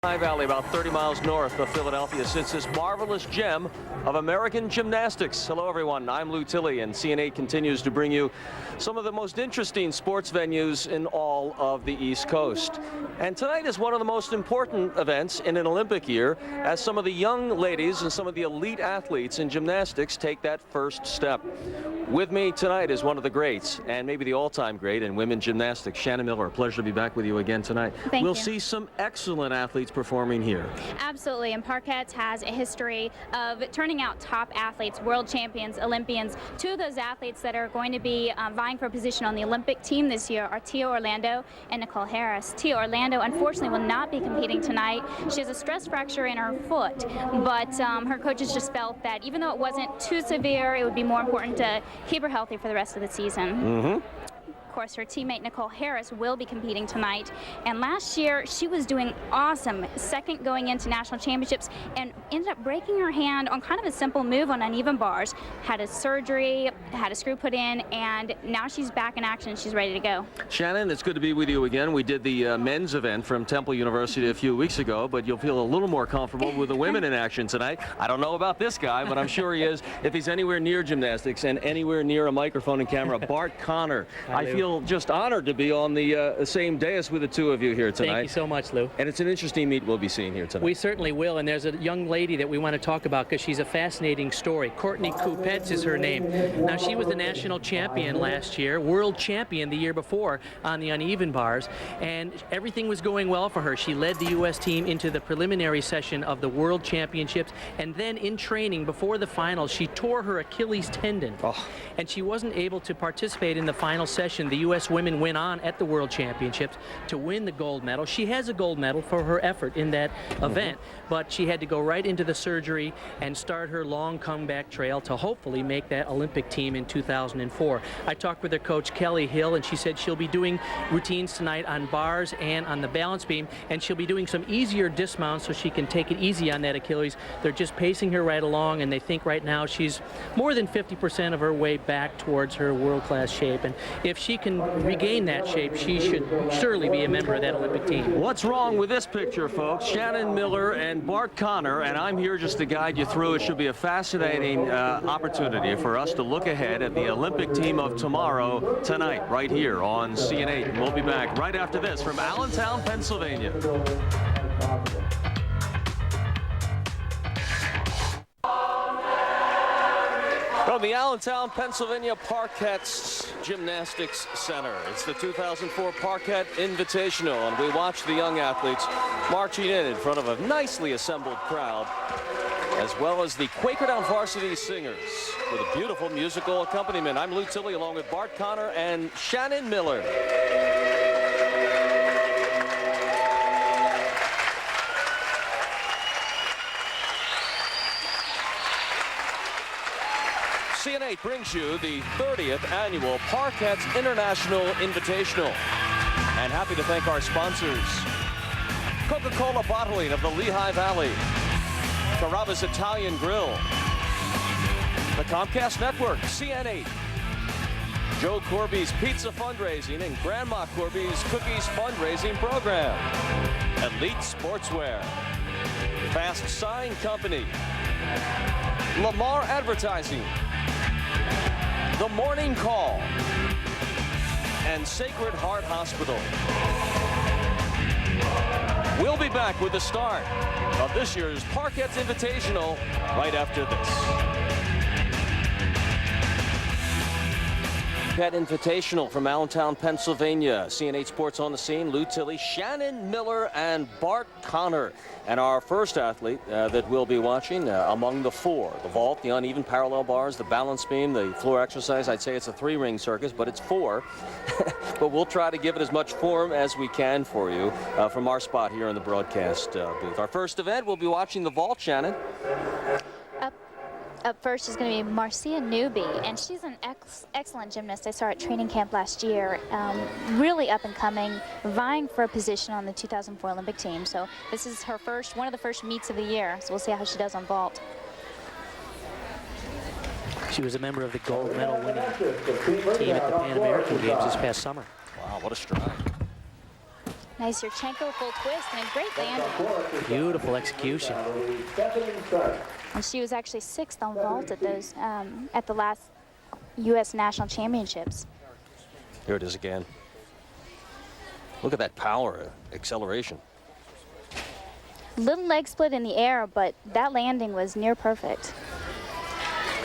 Lehigh Valley, about 30 miles north of Philadelphia, sits this marvelous gem of American gymnastics. Hello, everyone. I'm Lou Tilley, and CN8 continues to bring you some of the most interesting sports venues in all of the East Coast. And tonight is one of the most important events in an Olympic year, as some of the young ladies and some of the elite athletes in gymnastics take that first step. With me tonight is one of the greats, and maybe the all-time great in women's gymnastics, Shannon Miller. A pleasure to be back with you again tonight. Thank we'll you. see some excellent athletes performing here. Absolutely, and Parkette has a history of turning out top athletes, world champions, Olympians. Two of those athletes that are going to be vying for a position on the Olympic team this year are Tia Orlando and Nicole Harris. Tia Orlando, unfortunately, will not be competing tonight. She has a stress fracture in her foot, but her coaches just felt that even though it wasn't too severe, it would be more important to keep her healthy for the rest of the season. Of course, her teammate Nicole Harris will be competing tonight, and last year she was doing awesome, second going into national championships, and ended up breaking her hand on kind of a simple move on uneven bars. Had a surgery, had a screw put in, and now she's back in action. She's ready to go. Shannon, it's good to be with you again. We did the men's event from Temple University a few weeks ago, but you'll feel a little more comfortable with the women in action tonight. I don't know about this guy, but I'm sure he is if he's anywhere near gymnastics and anywhere near a microphone and camera. Bart Connor. I feel just honored to be on the same dais with the two of you here tonight. Thank you so much, Lou. And it's an interesting meet we'll be seeing here tonight. We certainly will, and there's a young lady that we want to talk about because she's a fascinating story. Courtney Kupets is her name. Now, she was the national champion last year, world champion the year before on the uneven bars, and everything was going well for her. She led the U.S. team into the preliminary session of the World Championships, and then in training before the finals, she tore her Achilles tendon, and she wasn't able to participate in the final session. The U.S. women went on at the World Championships to win the gold medal. She has a gold medal for her effort in that event, but she had to go right into the surgery and start her long comeback trail to hopefully make that Olympic team in 2004. I talked with her coach, Kelly Hill, and she said she'll be doing routines tonight on bars and on the balance beam, and she'll be doing some easier dismounts so she can take it easy on that Achilles. They're just pacing her right along, and they think right now she's more than 50% of her way back towards her world-class shape, and if she can regain that shape, she should surely be a member of that Olympic team. What's wrong with this picture, folks? Shannon Miller and Bart Connor, and I'm here just to guide you through. It should be a fascinating opportunity for us to look ahead at the Olympic team of tomorrow tonight, right here on CN8. We'll be back right after this from Allentown, Pennsylvania. From the Allentown, Pennsylvania Parkette's Gymnastics Center. It's the 2004 Parkette Invitational, and we watch the young athletes marching in front of a nicely assembled crowd, as well as the Quakertown Varsity Singers with a beautiful musical accompaniment. I'm Lou Tilley along with Bart Connor and Shannon Miller. CN8 brings you the 30th annual Parkette International Invitational. And happy to thank our sponsors: Coca-Cola Bottling of the Lehigh Valley, Carrabba's Italian Grill, the Comcast Network, CN8, Joe Corby's Pizza Fundraising and Grandma Corby's Cookies Fundraising Program, Elite Sportswear, Fast Sign Company, Lamar Advertising, The Morning Call, and Sacred Heart Hospital. We'll be back with the start of this year's Parkette Invitational right after this. Parkette Invitational from Allentown, Pennsylvania. CN8 Sports on the scene. Lou Tilley, Shannon Miller, and Bart Connor. And our first athlete that we'll be watching among the four: the vault, the uneven parallel bars, the balance beam, the floor exercise. I'd say it's a three-ring circus, but it's four. But we'll try to give it as much form as we can for you from our spot here in the broadcast booth. Our first event, we'll be watching the vault, Shannon. Up first is going to be Marcia Newby, and she's an excellent gymnast. I saw her at training camp last year. Really up and coming, vying for a position on the 2004 Olympic team. So this is her one of the first meets of the year. So we'll see how she does on vault. She was a member of the gold medal winning team at the Pan American Games this past summer. Wow, what a stride. Nice Yurchenko full twist and a great landing. Beautiful execution. And she was actually 6th on vault at those at the last U.S. National Championships. Here it is again. Look at that power, acceleration. Little leg split in the air, but that landing was near perfect.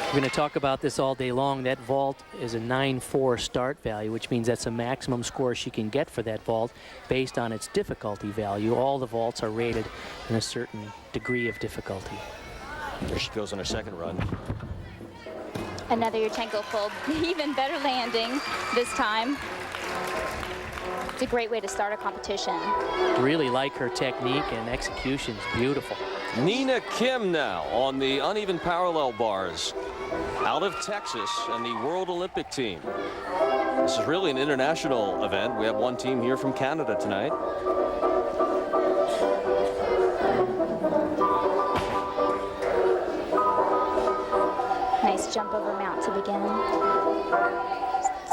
We're going to talk about this all day long. That vault is a 9.4 start value, which means that's a maximum score she can get for that vault based on its difficulty value. All the vaults are rated in a certain degree of difficulty. There she goes on her second run. Another Yurchenko full, even better landing this time. It's a great way to start a competition. Really like her technique and execution's beautiful. Nina Kim now on the uneven parallel bars out of Texas and the World Olympic team. This is really an international event. We have one team here from Canada tonight. Nice jump over mount to begin.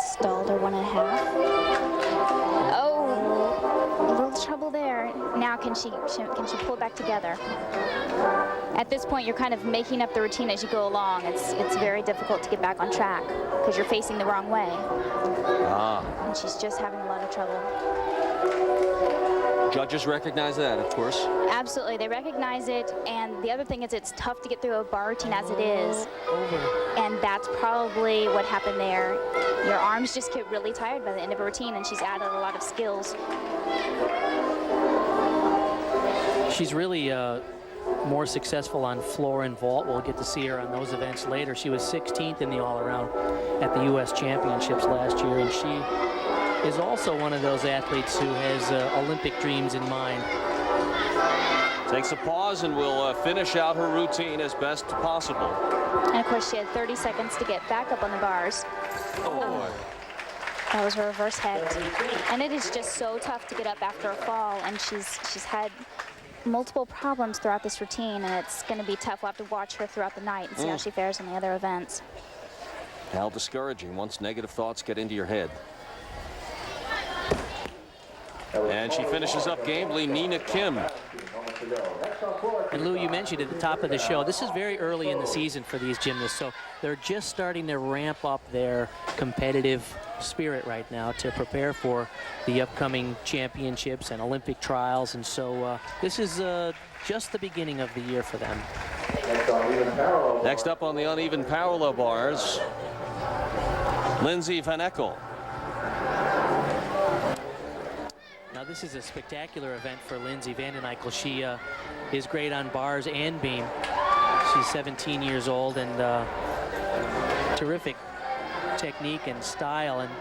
Stalled her 1.5. Oh, a little trouble there. Now can she pull back together? At this point, you're kind of making up the routine as you go along. It's very difficult to get back on track because you're facing the wrong way. And she's just having a lot of trouble. Judges recognize that, of course. Absolutely, they recognize it, and the other thing is it's tough to get through a bar routine as it is. And that's probably what happened there. Your arms just get really tired by the end of a routine, and she's added a lot of skills. She's really more successful on floor and vault. We'll get to see her on those events later. She was 16th in the all-around at the U.S. Championships last year, and she is also one of those athletes who has Olympic dreams in mind. Takes a pause and will finish out her routine as best possible. And of course, she had 30 seconds to get back up on the bars. Oh. That was a reverse head. And it is just so tough to get up after a fall, and she's had multiple problems throughout this routine, and it's going to be tough. We'll have to watch her throughout the night and see how she fares in the other events. How discouraging once negative thoughts get into your head. And she finishes up gamely, Nina Kim. And Lou, you mentioned at the top of the show, this is very early in the season for these gymnasts, so they're just starting to ramp up their competitive spirit right now to prepare for the upcoming championships and Olympic trials, and so this is just the beginning of the year for them. Next up on the uneven parallel bars, Lindsey Van Eykel. Now this is a spectacular event for Lindsey Vanden. She is great on bars and beam. She's 17 years old and terrific technique and style. And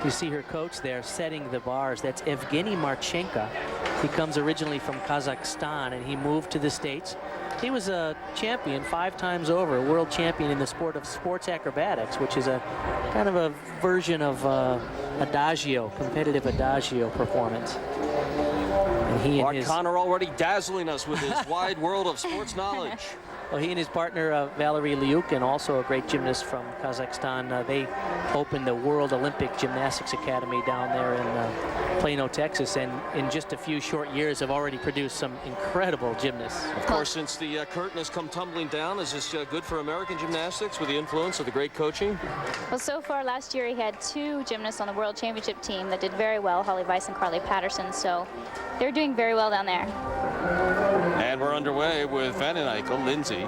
you see her coach there setting the bars. That's Evgeny Marchenko. He comes originally from Kazakhstan and he moved to the States. He was a champion 5 times over, a world champion in the sport of sports acrobatics, which is a kind of a version of adagio, competitive adagio performance. And he and Mark Connor already dazzling us with his wide world of sports knowledge. Well, he and his partner, Valerie Liukin, also a great gymnast from Kazakhstan, they opened the World Olympic Gymnastics Academy down there in Plano, Texas, and in just a few short years have already produced some incredible gymnasts. Of course, since the curtain has come tumbling down, is this good for American gymnastics with the influence of the great coaching? Well, so far last year he had 2 gymnasts on the World Championship team that did very well, Holly Weiss and Carly Patterson, so they're doing very well down there. And we're underway with Vanden Eykel, Lindsey.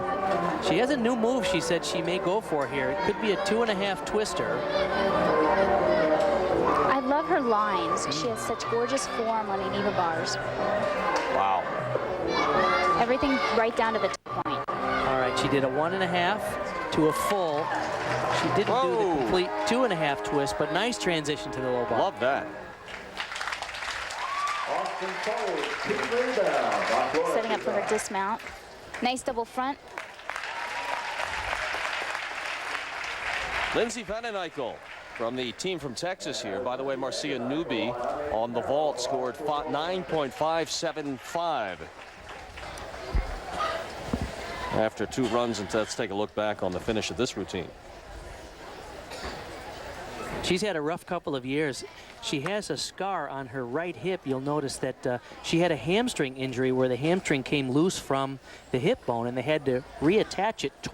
She has a new move she said she may go for here. It could be a 2.5 twister. I love her lines. She has such gorgeous form on the Eva bars. Wow. Everything right down to the point. All right, she did a 1.5 to a full. She didn't do the complete 2.5 twist, but nice transition to the low bar. Love that. Setting up for her dismount. Nice double front. Lindsey Vanden Eykel from the team from Texas here. By the way, Marcia Newby on the vault scored 9.575. After 2 runs, and let's take a look back on the finish of this routine. She's had a rough couple of years. She has a scar on her right hip. You'll notice that she had a hamstring injury where the hamstring came loose from the hip bone, and they had to reattach it twice.